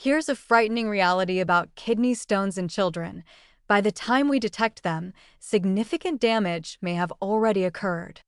Here's a frightening reality about kidney stones in children. By the time we detect them, significant damage may have already occurred.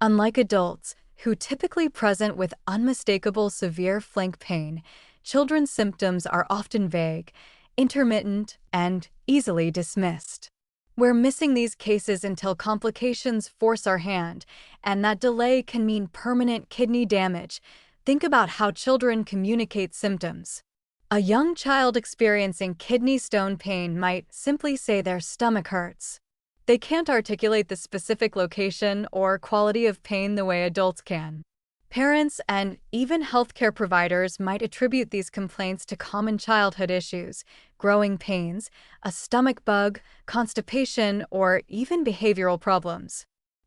Unlike adults, who typically present with unmistakable severe flank pain, children's symptoms are often vague, intermittent, and easily dismissed. We're missing these cases until complications force our hand, and that delay can mean permanent kidney damage. Think about how children communicate symptoms. A young child experiencing kidney stone pain might simply say their stomach hurts. They can't articulate the specific location or quality of pain the way adults can. Parents and even healthcare providers might attribute these complaints to common childhood issues, growing pains, a stomach bug, constipation, or even behavioral problems.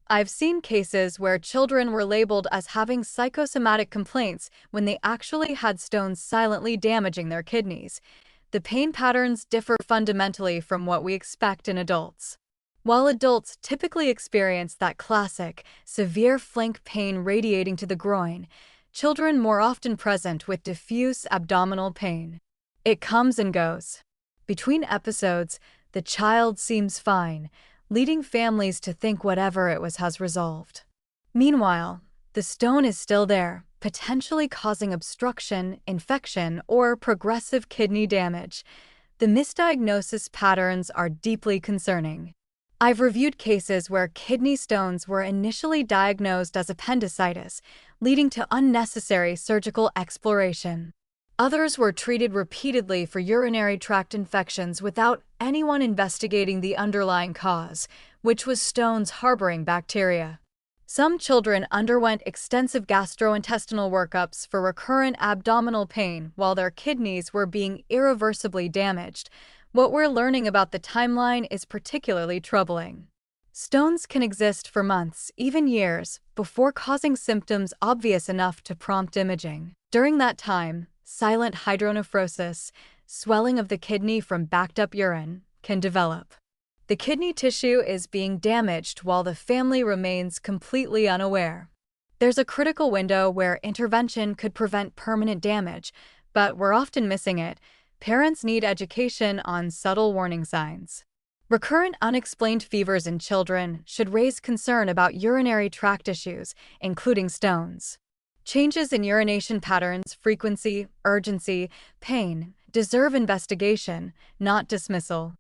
I've seen cases where children were labeled as having psychosomatic complaints when they actually had stones silently damaging their kidneys. The pain patterns differ fundamentally from what we expect in adults. While adults typically experience that classic, severe flank pain radiating to the groin, children more often present with diffuse abdominal pain. It comes and goes. Between episodes, the child seems fine, leading families to think whatever it was has resolved. Meanwhile, the stone is still there, potentially causing obstruction, infection, or progressive kidney damage. The misdiagnosis patterns are deeply concerning. I've reviewed cases where kidney stones were initially diagnosed as appendicitis, leading to unnecessary surgical exploration. Others were treated repeatedly for urinary tract infections without anyone investigating the underlying cause, which was stones harboring bacteria. Some children underwent extensive gastrointestinal workups for recurrent abdominal pain while their kidneys were being irreversibly damaged. What we're learning about the timeline is particularly troubling. Stones can exist for months, even years, before causing symptoms obvious enough to prompt imaging. During that time, silent hydronephrosis, swelling of the kidney from backed-up urine, can develop. The kidney tissue is being damaged while the family remains completely unaware. There's a critical window where intervention could prevent permanent damage, but we're often missing it. Parents need education on subtle warning signs. Recurrent unexplained fevers in children should raise concern about urinary tract issues, including stones. Changes in urination patterns, frequency, urgency, pain deserve investigation, not dismissal.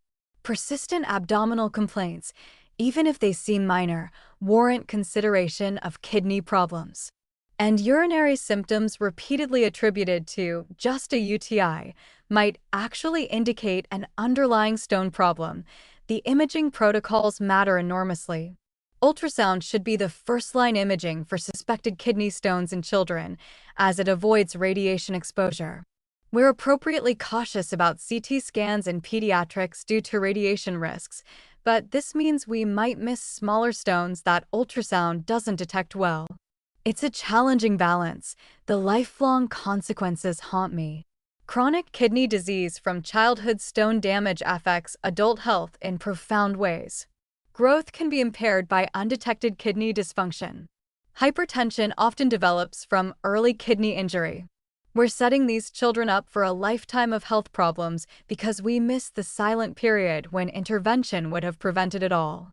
Persistent abdominal complaints, even if they seem minor, warrant consideration of kidney problems. And urinary symptoms repeatedly attributed to just a UTI might actually indicate an underlying stone problem. The imaging protocols matter enormously. Ultrasound should be the first-line imaging for suspected kidney stones in children, as it avoids radiation exposure. We're appropriately cautious about CT scans in pediatrics due to radiation risks, but this means we might miss smaller stones that ultrasound doesn't detect well. It's a challenging balance. The lifelong consequences haunt me. Chronic kidney disease from childhood stone damage affects adult health in profound ways. Growth can be impaired by undetected kidney dysfunction. Hypertension often develops from early kidney injury. We're setting these children up for a lifetime of health problems because we miss the silent period when intervention would have prevented it all.